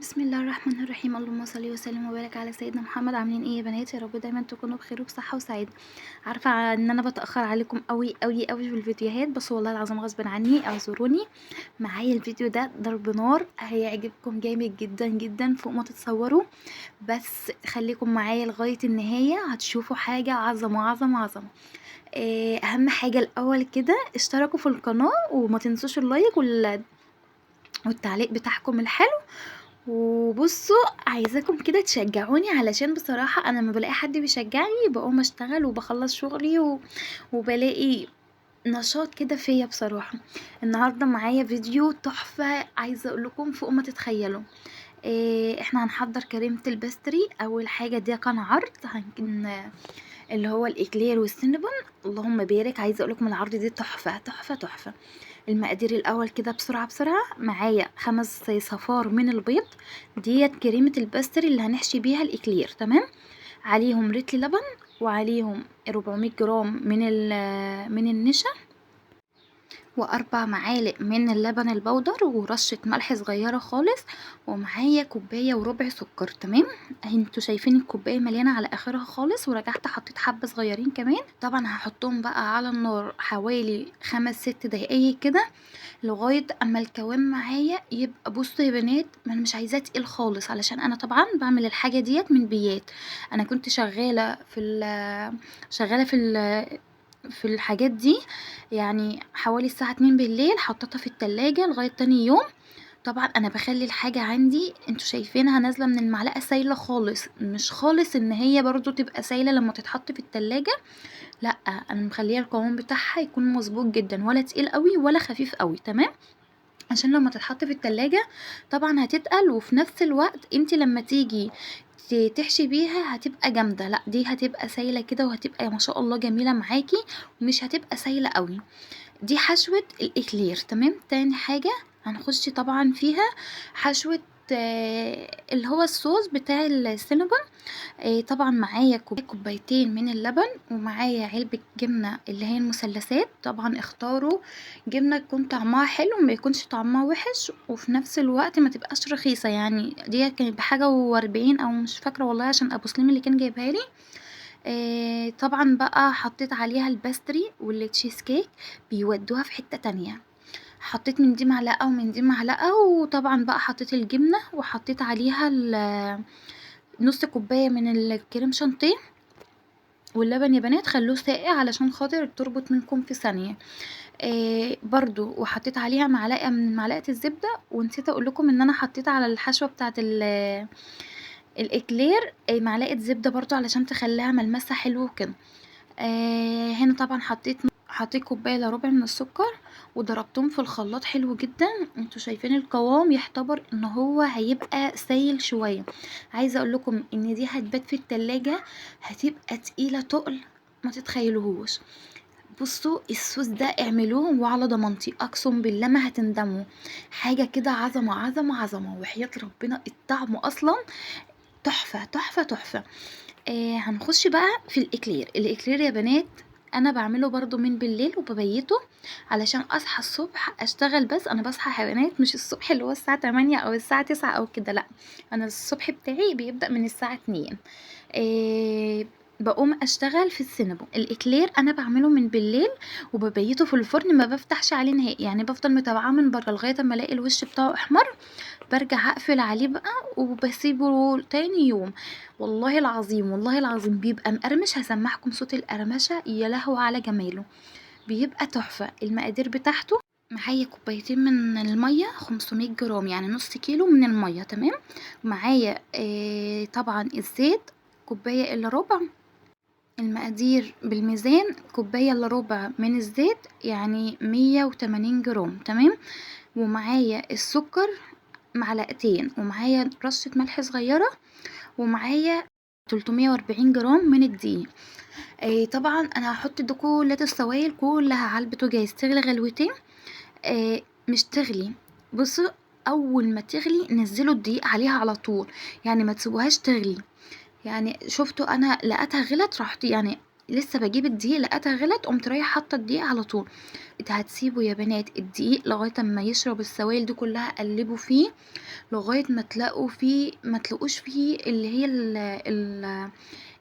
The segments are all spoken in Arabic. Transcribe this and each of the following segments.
بسم الله الرحمن الرحيم. اللهم صل وسلم وبارك على سيدنا محمد. عاملين ايه يا بنات؟ يا رب دايما تكونوا بخير وبصحه وسعاده. عارفه ان انا بتاخر عليكم قوي قوي قوي في الفيديوهات، بس والله العظيم غصب عني، اعذروني. معايا الفيديو ده ضرب نار، هيعجبكم جامد جدا جدا فوق ما تتصوروا. بس خليكم معايا لغايه النهايه، هتشوفوا حاجه عظمه عظمه عظمه. اهم حاجه الاول كده اشتركوا في القناه، وما تنسوش اللايك والتعليق بتاعكم الحلو. وبصوا، عايزاكم كده تشجعوني، علشان بصراحة انا لما بلاقي حد بيشجعني بقوم اشتغل وبخلص شغلي وبلاقي نشاط كده فيا بصراحة. النهاردة معايا فيديو تحفة، عايزة اقول لكم فوق ما تتخيلوا. احنا هنحضر كريمة البستري. اول حاجة دي كان عرض اللي هو الاكلير والسينابون. اللهم بارك. عايزة اقول لكم العرض دي تحفة تحفة تحفة. المقادير الاول كده بسرعه بسرعه. معايا 5 صفار من البيض، ديت كريمه الباستري اللي هنحشي بيها الاكلير، تمام. عليهم رتل لبن، وعليهم 400 جرام من النشا، و4 معالق من اللبن البودر، ورشة ملح صغيرة خالص. ومعايا كوباية وربع سكر، تمام. انتوا شايفين الكوباية مليانة على اخرها خالص، ورجعت حطيت حبة صغيرين كمان. طبعا هحطهم بقى على النار حوالي 5 6 دقايق كده، لغاية اما الكوام معايا يبقى. بصوا يا بنات، ما انا مش عايزاه تقيل خالص، علشان انا طبعا بعمل الحاجة ديت من بيات. انا كنت شغالة في الحاجات دي، يعني حوالي الساعة 2 بالليل، حطيتها في التلاجة لغاية تاني يوم. طبعا انا بخلي الحاجة عندي، انتوا شايفينها نازلة من المعلقة سايلة خالص، مش خالص ان هي برضو تبقى سايلة لما تتحط في التلاجة. لا، انا مخليه القوام بتاعها يكون مظبوط جدا، ولا تقيل قوي ولا خفيف قوي، تمام. عشان لما تتحط في التلاجة طبعا هتتقل، وفي نفس الوقت انتي لما تيجي تحشي بيها هتبقى جامدة. لا، دي هتبقى سايلة كده، وهتبقى ما شاء الله جميلة معاكي، ومش هتبقى سايلة قوي. دي حشوة الاكلير، تمام. تاني حاجة هنخش طبعا فيها حشوة اللي هو الصوص بتاع السينابون. طبعا معايا كوبايتين من اللبن، ومعايا علبة جبنة اللي هي المثلثات. طبعا اختاروا جبنة يكون طعمها حلو، ما يكونش طعمها وحش، وفي نفس الوقت ما تبقاش رخيصة. يعني دي كانت بحاجة و40 او مش فاكرة والله، عشان ابو سليم اللي كان جايبها لي. طبعا بقى حطيت عليها الباستري والتشيز كيك، بيودوها في حتة تانية. حطيت من دي معلقة ومن دي معلقة، وطبعا بقى حطيت الجبنة، وحطيت عليها نص كوباية من الكريم شانتيه. واللبن يا بنات خلوه ساقع، علشان خاطر تربط منكم في ثانية. برضو، وحطيت عليها معلقة من معلقة الزبدة. ونسيت اقول لكم ان انا حطيت على الحشوة بتاعة الاكلير معلقة زبدة برضو، علشان تخليها ملمسها حلو كده. هنا طبعا حطيت كوباية الا ربع من السكر، وضربتهم في الخلاط حلو جدا. انتوا شايفين القوام يعتبر ان هو هيبقى سايل شوية. عايزة اقول لكم ان دي هتبات في التلاجة، هتبقى تقيلة تقل ما تتخيلوهوش. بصوا الصوص ده اعملوه وعلى ضمانتي اقسم بالله ما هتندموا. حاجة كده عظمة عظمة عظمة، وحياة ربنا الطعم اصلا تحفة تحفة تحفة. هنخش بقى في الاكلير يا بنات. انا بعمله برضو من بالليل وببيته، علشان اصحى الصبح اشتغل. بس انا بصحى حيوانات، مش الصبح اللي هو الساعة 8 او الساعة 9 او كده، لا. انا الصبح بتاعي بيبدأ من الساعة 2. بقوم اشتغل في السينابون. الاكلير انا بعمله من بالليل وببيته في الفرن، ما بفتحش عليه نهائي، يعني بفضل متابعاه من بره لغايه اما الاقي الوش بتاعه احمر. برجع اقفل عليه بقى، وبسيبه تاني يوم. والله العظيم والله العظيم بيبقى مقرمش. هسمعكم صوت القرمشه، يا لهو على جماله. بيبقى تحفه. المقادير بتاعته: معايا كوبايتين من الميه 500 جرام، يعني نص كيلو من الميه، تمام. معايا طبعا الزيت كوبايه الا ربع. المقادير بالميزان: كوبايه الا ربع من الزيت، يعني 180 جرام، تمام. ومعايا السكر معلقتين، ومعايا رشة ملح صغيرة، ومعايا 340 جرام من الدقيق. طبعا انا هحط ده كل السوائل كلها على البوتاجاز تغلي غلوتين. مش تغلي، بصوا، اول ما تغلي نزلوا الدقيق عليها على طول، يعني ما تسيبوهاش تغلي. يعني شفتوا انا لقيتها غلت، رحت يعني لسه بجيب الدقيق لقيتها غلت، قمت رايحه حاطه الدقيق على طول. هتسيبوا يا بنات الدقيق لغاية اما يشرب السوائل دي كلها، قلبوا فيه لغاية ما ما تلاقوش فيه اللي هي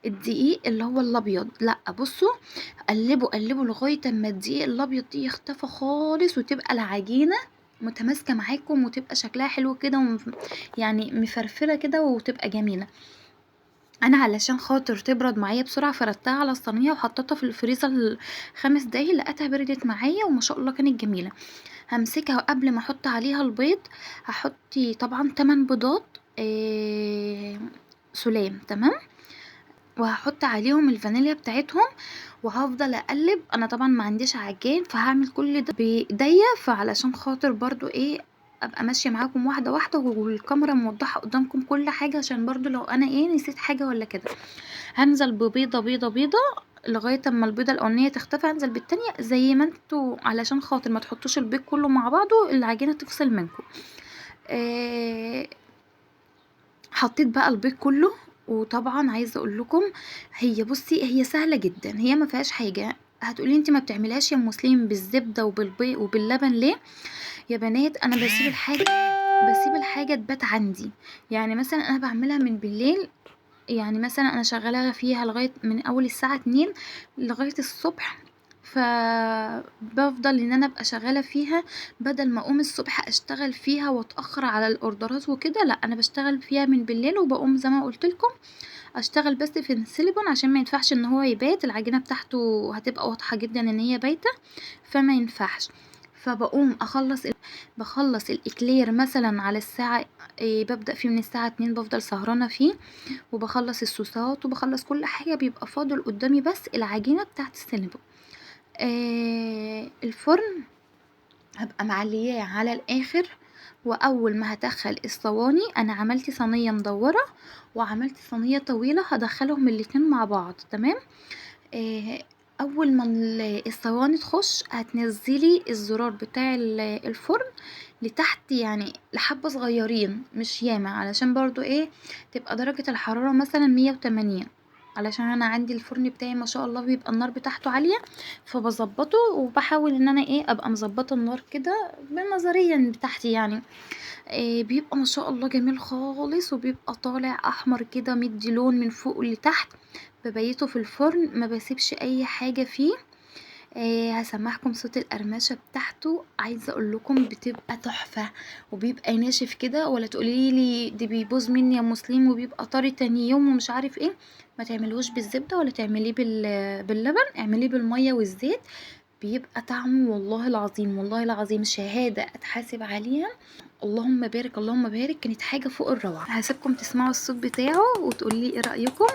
الدقيق اللي هو الابيض، لا بصوا، قلبوا لغاية اما الدقيق الابيض دي يختفى خالص، وتبقى العجينة متماسكة معاكم، وتبقى شكلها حلو كده يعني مفرفرة كده، وتبقى جميلة. انا علشان خاطر تبرد معايا بسرعة فردتها على الصينية وحطيتها في الفريزر 5 دقايق، لقيتها بردت معايا وما شاء الله كانت جميلة. همسكها قبل ما احط عليها البيض، هحط طبعا 8 بيضات سلام، تمام، وهحط عليهم الفانيليا بتاعتهم، وهفضل اقلب. انا طبعا ما عنديش عجان، فهعمل كل ده بايديا، فعلشان خاطر برضو ابقى ماشيه معاكم واحده واحده، والكاميرا موضحه قدامكم كل حاجه، عشان برضو لو انا نسيت حاجه ولا كده. هنزل ببيضه بيضه بيضه لغايه اما البيضه الاولانيه تختفي، هنزل بالتانية زي ما انتوا، علشان خاطر ما تحطوش البيض كله مع بعضه العجينه تفصل منكم. آه حطيت بقى البيض كله. وطبعا عايزه اقول لكم، بصي هي سهله جدا، هي ما فيهاش حاجه. هتقولي انت ما بتعملهاش يا مسلم بالزبده وبالبيض وباللبن ليه؟ يا بنات انا بسيب الحاجه تبات عندي. يعني مثلا انا بعملها من بالليل، يعني مثلا انا شغاله فيها لغايه من اول الساعه 2 لغايه الصبح، فبفضل ان انا ابقى شغاله فيها، بدل ما اقوم الصبح اشتغل فيها واتاخر على الاوردرات وكده. لا، انا بشتغل فيها من بالليل، وبقوم زي ما قلت لكم اشتغل بس في السيليكون، عشان ما ينفعش ان هو يبات، العجينه بتاعته هتبقى واضحه جدا ان هي بايته، فما ينفعش. فبقوم بخلص الاكلير مثلا على الساعه، ببدأ فيه من الساعة 2، بفضل سهرانة فيه، وبخلص الصوصات وبخلص كل حاجة، بيبقى فاضل قدامي بس العجينة بتاعت السينابون. الفرن هبقى معلياه على الاخر، واول ما هدخل الصواني، انا عملت صينية مدورة وعملت صينية طويلة، هدخلهم الاتنين مع بعض، تمام. آه اول ما الصواني تخش، هتنزلي الزرار بتاع الفرن لتحت، يعني لحبة صغيرين مش ياما، علشان برضو تبقى درجة الحرارة مثلا 180، علشان انا عندي الفرن بتاعي ما شاء الله بيبقى النار بتاعته عالية، فبظبطه وبحاول ان انا ابقى مظبطه النار كده بنظريا بتاعتي يعني. بيبقى ما شاء الله جميل خالص، وبيبقى طالع احمر كده، مدي لون من فوق لتحت. ببيته في الفرن، ما بسيبش اي حاجة فيه. هسمعكم صوت القرمشة بتاعته، عايزة اقول لكم بتبقى تحفة، وبيبقى ناشف كده، ولا تقولي لي دي بيبوظ مني يا مسلم وبيبقى طري تاني يوم ومش عارف ما تعملوش بالزبدة ولا تعمليه باللبن، اعمليه بالمية والزيت، بيبقى طعمه والله العظيم، والله العظيم شهادة اتحاسب عليها. اللهم بارك اللهم بارك، كانت حاجة فوق الروعة. هسيبكم تسمعوا الصوت بتاعه وتقولي ايه رأيكم.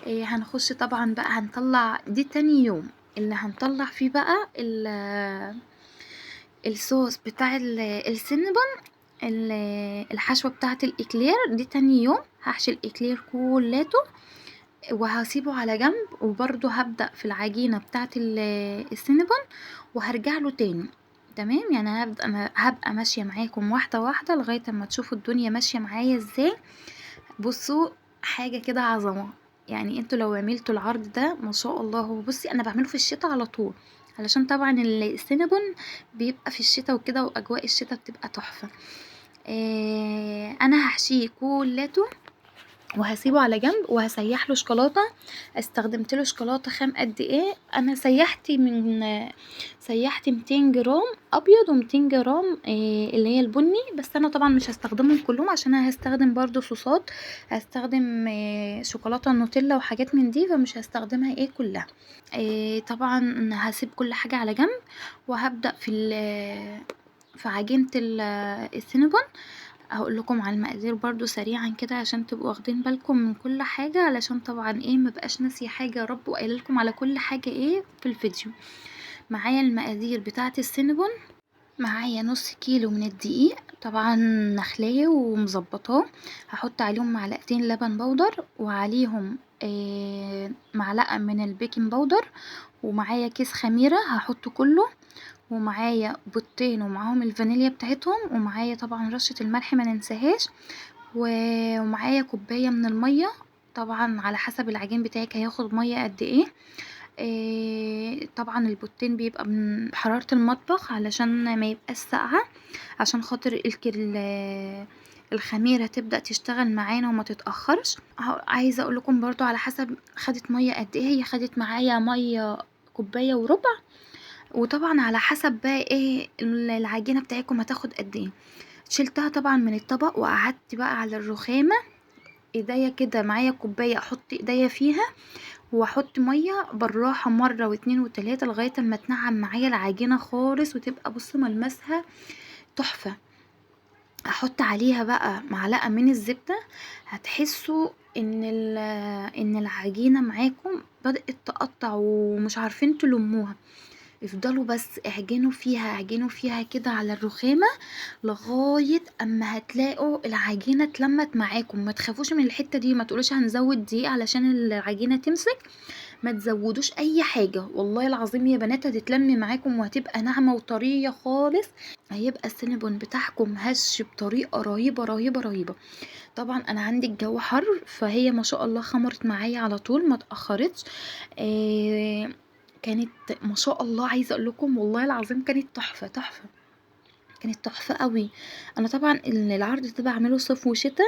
هنخش طبعا بقى، هنطلع دي تاني يوم اللي هنطلع فيه بقى الصوص بتاع السينابون، الحشوة بتاعة الإكلير دي تاني يوم. هحشي الإكلير كولاته وهسيبه على جنب، وبرضو هبدأ في العجينة بتاعة السينابون، وهرجع له تاني، تمام. يعني هبقى ماشية معاكم واحدة واحدة لغاية اما تشوفوا الدنيا ماشية معايا ازاي. بصوا، حاجة كده عظمة. يعني انتوا لو عملتوا العرض ده ما شاء الله، هو بصي انا بعمله في الشتاء على طول، علشان طبعا السينابون بيبقى في الشتاء وكده، واجواء الشتاء بتبقى تحفة. انا هحشيه كولاته وهسيبه على جنب، وهسيح له شوكولاته. استخدمت له شوكولاته خام قد ايه، انا سيحت 200 جرام ابيض و200 جرام اللي هي البني، بس انا طبعا مش هستخدمهم كلهم، عشان انا هستخدم برضو صوصات، هستخدم شوكولاته نوتيلا وحاجات من دي، فمش هستخدمها كلها. طبعا هسيب كل حاجه على جنب، وهبدأ في عجينه السينابون. هقول لكم على المقادير برضو سريعا كده، عشان تبقوا واخدين بالكم من كل حاجة، علشان طبعا ما بقاش ناسيه حاجة يا رب، وقايله لكم على كل حاجة في الفيديو. معايا المقادير بتاعة السينابون، معايا نص كيلو من الدقيق طبعا نخلايه ومظبطاه، هحط عليهم معلقتين لبن بودر، وعليهم معلقة من البيكنج بودر، ومعايا كيس خميرة هحطه كله، ومعايا بيضتين ومعاهم الفانيليا بتاعتهم، ومعايا طبعا رشة الملح ما ننساهاش، ومعايا كوباية من المية، طبعا على حسب العجين بتاعك هياخد مية قد ايه. طبعا البيضتين بيبقى من حرارة المطبخ علشان ما يبقاش ساقعة، عشان خاطر الخميرة تبدأ تشتغل معانا وما تتأخرش. عايزة اقول لكم برضو على حسب خدت مية قد ايه. هي خدت معايا مية كوباية وربع، وطبعا على حسب بقى ايه العجينة بتاعتكم هتاخد قد ايه. شلتها طبعا من الطبق وقعدت بقى على الرخامة، ايديا كده معايا كوباية احط ايديا فيها واحط ميه بالراحه مره واتنين وتلاته لغايه اما تنعم معايا العجينه خالص وتبقى بص ملمسها تحفه. احط عليها بقى معلقه من الزبده، هتحسوا ان العجينه معاكم بدات تقطع ومش عارفين تلموها. افضلوا بس اعجنوا فيها كده على الرخامة لغاية اما هتلاقوا العجينة اتلمت معاكم. ما تخافوش من الحتة دي، ما تقولوش هنزود دقيق علشان العجينة تمسك، ما تزودوش اي حاجة والله العظيم يا بنات هتتلم معاكم وهتبقى ناعمة وطرية خالص. هيبقى السينابون بتاعكم هش بطريقة رهيبة رهيبة رهيبة. طبعا انا عندي الجو حر، فهي ما شاء الله خمرت معايا على طول ما اتأخرتش. آه كانت ما شاء الله، عايزه اقول لكم والله العظيم كانت تحفه تحفه، كانت تحفه قوي. انا طبعا العرض ده بعمله صيف وشتاء،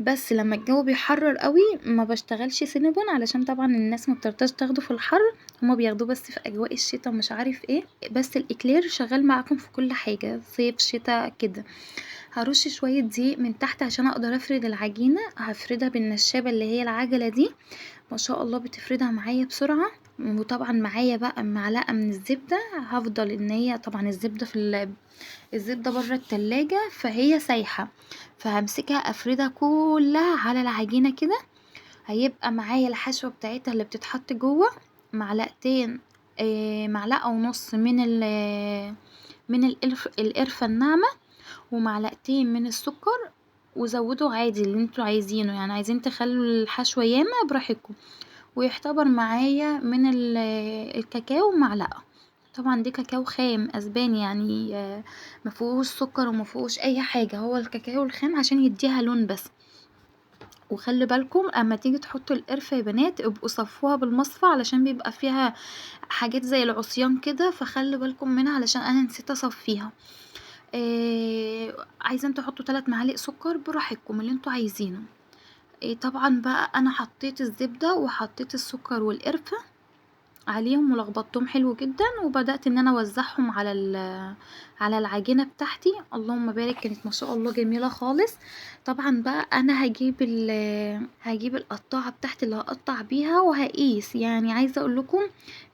بس لما الجو بيحرر قوي ما بشتغلش سينابون علشان طبعا الناس ما بترضاش تاخده في الحر، هما بياخدوه بس في اجواء الشتاء مش عارف ايه. بس الاكلير شغال معاكم في كل حاجه، صيف شتاء كده. هرش شويه دقيق من تحت عشان اقدر افرد العجينه، هفردها بالنشابه اللي هي العجله دي، ما شاء الله بتفردها معايا بسرعة. وطبعا معايا بقى معلقة من الزبدة، هفضل ان هي طبعا الزبدة الزبدة بره التلاجة فهي سايحة، فهمسكها افردها كلها على العجينة كده. هيبقى معايا الحشوة بتاعتها اللي بتتحط جوه معلقتين، معلقة ونص من القرفة الناعمة، ومعلقتين من السكر، وزودوا عادي اللي انتوا عايزينه، يعني عايزين تخلوا الحشوة ياما براحتكم. ويعتبر معايا من الكاكاو معلقة، طبعا دي كاكاو خام اسباني يعني، مفيهوش سكر ومفيهوش اي حاجة، هو الكاكاو الخام عشان يديها لون بس. وخلي بالكم اما تيجي تحطوا القرفة يا بنات ابقوا صفوها بالمصفى علشان بيبقى فيها حاجات زي العصيان كده، فخلي بالكم منها علشان انا نسيت اصفيها. عايزين تحطوا 3 معالق سكر براحتكم اللي انتوا عايزينه. طبعا بقى انا حطيت الزبدة وحطيت السكر والقرفة عليهم ولخبطتهم حلو جدا، وبدأت ان انا اوزعهم على العجينة بتاعتي. اللهم بارك، كانت ما شاء الله جميلة خالص. طبعا بقى انا هجيب القطاعة بتاعتي اللي هقطع بيها وهقيس، يعني عايزة اقول لكم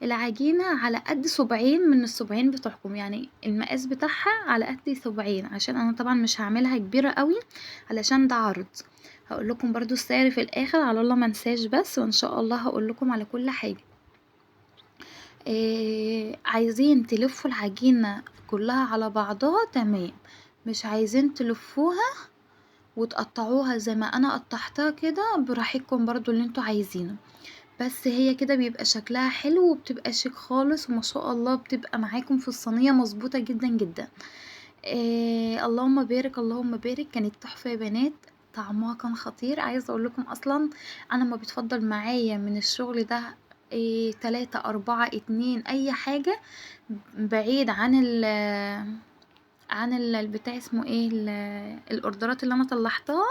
العجينة على قد صباعين من الصباعين بتوعكم، يعني المقاس بتاعها على قد صباعين، عشان انا طبعا مش هعملها كبيرة قوي علشان ده عرض. هقول لكم برضو السعر في الاخر على الله منساش، بس وان شاء الله هقول لكم على كل حاجة. عايزين تلفوا العجينة كلها على بعضها تمام، مش عايزين تلفوها وتقطعوها زي ما انا قطعتها كده براحتكم برضو اللي انتوا عايزينه. بس هي كده بيبقى شكلها حلو وبتبقى شيك خالص، وما شاء الله بتبقى معاكم في الصينية مظبوطة جدا جدا. اللهم بارك اللهم بارك، كانت تحفة يا بنات، طعمها كان خطير. عايزة اقول لكم اصلا انا ما بتفضل معايا من الشغل ده 3 4 2 اي حاجة بعيد عن البتاع اسمه ايه الاوردرات اللي انا طلعتها،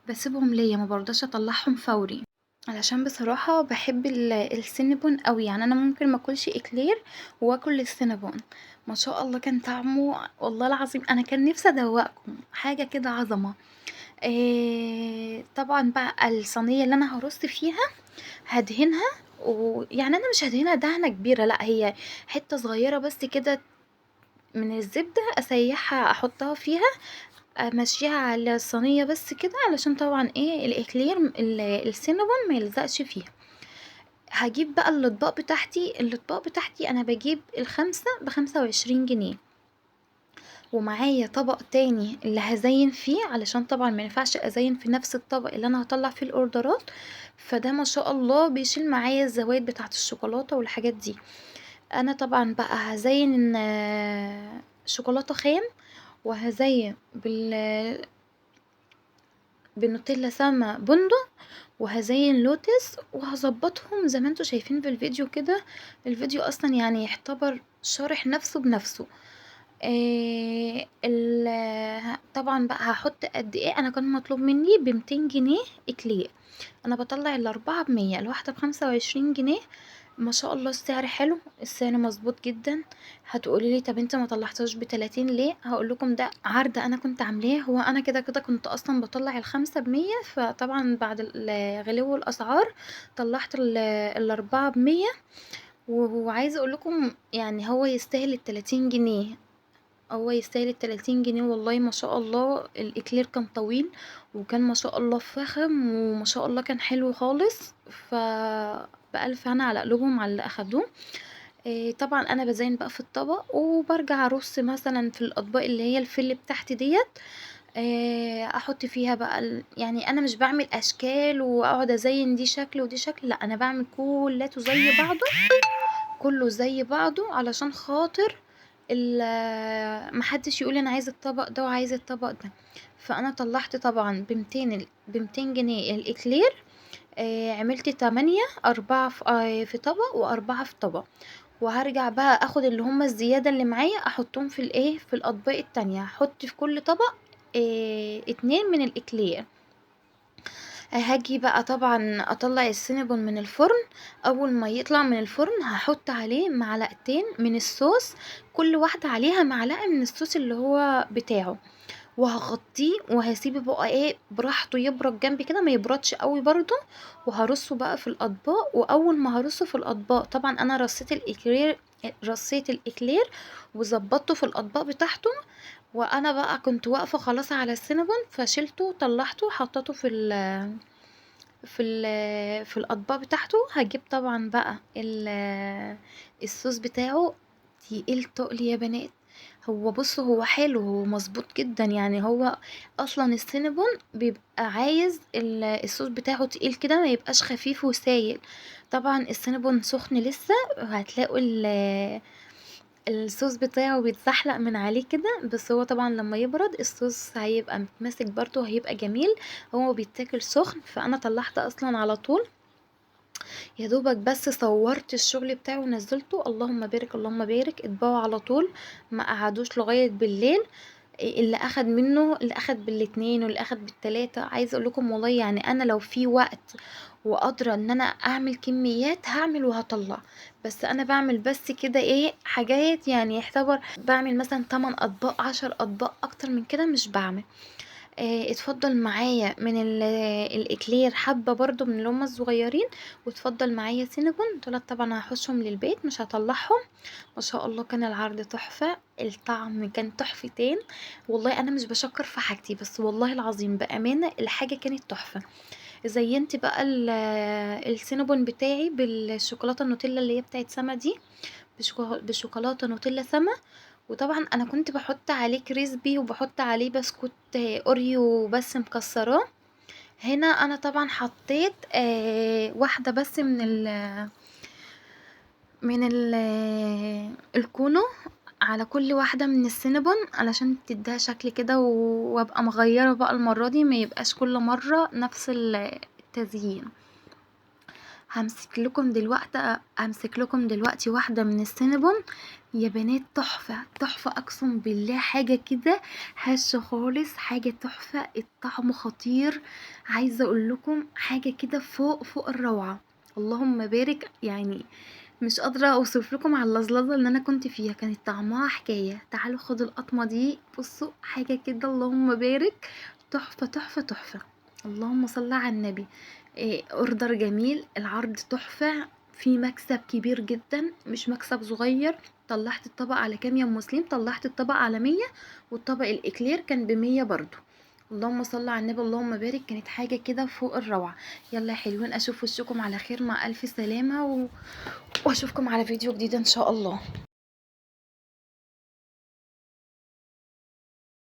بسيبهم ليا ما برضاش اطلعهم فوري، علشان بصراحة بحب السينابون قوي. يعني انا ممكن ما اكلش اكلير واكل السينابون. ما شاء الله كان طعمه والله العظيم انا كان نفسي ادوقكم حاجة كده عظمة. طبعا بقى الصينية اللي انا هرص فيها هدهنها، ويعني انا مش هدهنها دهنة كبيرة، لا هي حتة صغيرة بس كده من الزبدة اسيحها احطها فيها، امشيها على الصينية بس كده علشان طبعا ايه الاكلير السينابون ما يلزقش فيها. هجيب بقى الاطباق بتاعتي انا بجيب الخمسة ب25 جنيه، ومعايا طبق تاني اللي هزين فيه علشان طبعا ما ينفعش ازين في نفس الطبق اللي انا هطلع فيه الاوردرات، فده ما شاء الله بيشيل معايا الزوايد بتاعت الشوكولاتة والحاجات دي. انا طبعا بقى هزين شوكولاتة خام، وهزين بنوتيلا سما بندق، وهزين لوتس، وهظبطهم زي ما انتوا شايفين في الفيديو كده. الفيديو اصلا يعني يعتبر شارح نفسه بنفسه. طبعا بقى هحط قد ايه. انا كان مطلوب مني ب200 جنيه اكلير، انا بطلع الاربعة ب100، الواحدة ب25 جنيه. ما شاء الله السعر حلو، السعر مظبوط جدا. هتقولي لي طب انت ما طلعتهاش ب30 ليه؟ هقول لكم ده عرض انا كنت عاملاه. هو انا كده كده كنت اصلا بطلع الخمسة ب100، فطبعا بعد غلو الاسعار طلعت الاربعة ب100. وعايزه اقول لكم يعني هو يستاهل ال30 جنيه، هو يستاهل ال30 جنيه. والله ما شاء الله الإكلير كان طويل، وكان ما شاء الله فخم، وما شاء الله كان حلو خالص. بألف هنا على قلوبهم على اللي أخدوه. طبعا أنا بزين بقى في الطبق، وبرجع أرص مثلا في الأطباق اللي هي الفل بتاعتي ديت. احط فيها بقى يعني انا مش بعمل اشكال واقعد ازين دي شكل ودي شكل، لا انا بعمل كلته زي بعضه، كله زي بعضه، علشان خاطر محدش يقول انا عايزه الطبق ده وعايزه الطبق ده. فانا طلعت طبعا ب200 جنيه الاكلير. عملت 8، 4 في طبق و4 في طبق. وهرجع بقى اخد اللي هما الزيادة اللي معايا احطهم في الايه في الاطباق التانية. هحط في كل طبق 2 من الاكلير. هاجي بقى طبعا اطلع السينابون من الفرن. اول ما يطلع من الفرن هحط عليه معلقتين من الصوص، كل واحدة عليها معلقة من الصوص اللي هو بتاعه. وهغطيه وهسيبه بقى ايه براحته يبرد جنبي كده، ما يبردش قوي برضو. وهرصه بقى في الاطباق. واول ما هرصه في الاطباق طبعا انا رصيت الاكلير وظبطته في الاطباق بتاعته. وانا بقى كنت واقفه خلاص على السينابون، فشلته طلعته حطيته في الاطباق بتاعته. هجيب طبعا بقى الصوص بتاعه تقيل تقل يا بنات. هو بصوا هو حلو، هو مظبوط جدا. يعني هو اصلا السينابون بيبقى عايز الصوص بتاعه تقيل كده، ما يبقاش خفيف وسايل. طبعا السينابون سخن لسه، هتلاقوا الصوص بتاعه بيتزحلق من عليه كده. بس هو طبعا لما يبرد الصوص هيبقى متماسك برضه، هيبقى جميل. هو بيتاكل سخن. فانا طلعت اصلا على طول، يا دوبك بس صورت الشغل بتاعه ونزلته. اللهم بارك اللهم بارك، اتباعوا على طول، ما قعدوش لغاية بالليل. اللي اخد منه، اللي اخد بال2 واللي اخد بال3. عايزه اقول لكم والله يعني انا لو في وقت وقادره ان انا اعمل كميات هعمل وهطلع. بس انا بعمل بس كده ايه حاجات، يعني يعتبر بعمل مثلا 8 اطباق 10 اطباق، اكتر من كده مش بعمل. اتفضل معايا من الاكلير حبة برضو من اللي هما الصغيرين، واتفضل معايا سينابون دولت. طبعا هحوشهم للبيت مش هطلعهم. ما شاء الله كان العرض تحفة، الطعم كان تحفتين. والله انا مش بشكر في حاجتي، بس والله العظيم بأمانة الحاجة كانت تحفة. زينت بقى السينابون بتاعي بالشوكولاتة النوتيلا اللي هي بتاعت سما دي، بشوكولاتة نوتيلا سما. وطبعا انا كنت بحط عليه كريسبي وبحط عليه بسكوت اوريو بس مكسراه. هنا انا طبعا حطيت واحدة بس من الكونو على كل واحدة من السينابون، علشان تديها شكل كده. وابقى مغيرة بقى المرة دي، ما يبقاش كل مرة نفس التزيين. همسك لكم دلوقتي واحدة من السينابون. يا بنات تحفة تحفة، اقسم بالله حاجة كده هشة خالص، حاجة تحفة، الطعم خطير. عايزة اقول لكم حاجة كده فوق فوق الروعة. اللهم بارك. يعني مش قادرة اوصف لكم على اللزلزة اللي انا كنت فيها، كانت طعمها حكاية. تعالوا خدوا القطمة دي، بصوا حاجة كده اللهم بارك، تحفة تحفة تحفة. اللهم صل على النبي. اوردر جميل، العرض تحفة، في مكسب كبير جدا مش مكسب صغير. طلعت الطبق على كام يا مسلم؟ طلعت الطبق على 100، والطبق الاكلير كان ب100 برضو. اللهم صل على النبي اللهم بارك، كانت حاجة كده فوق الروعة. يلا يا حلوين، اشوف وشكم على خير، مع الف سلامة واشوفكم على فيديو جديد ان شاء الله.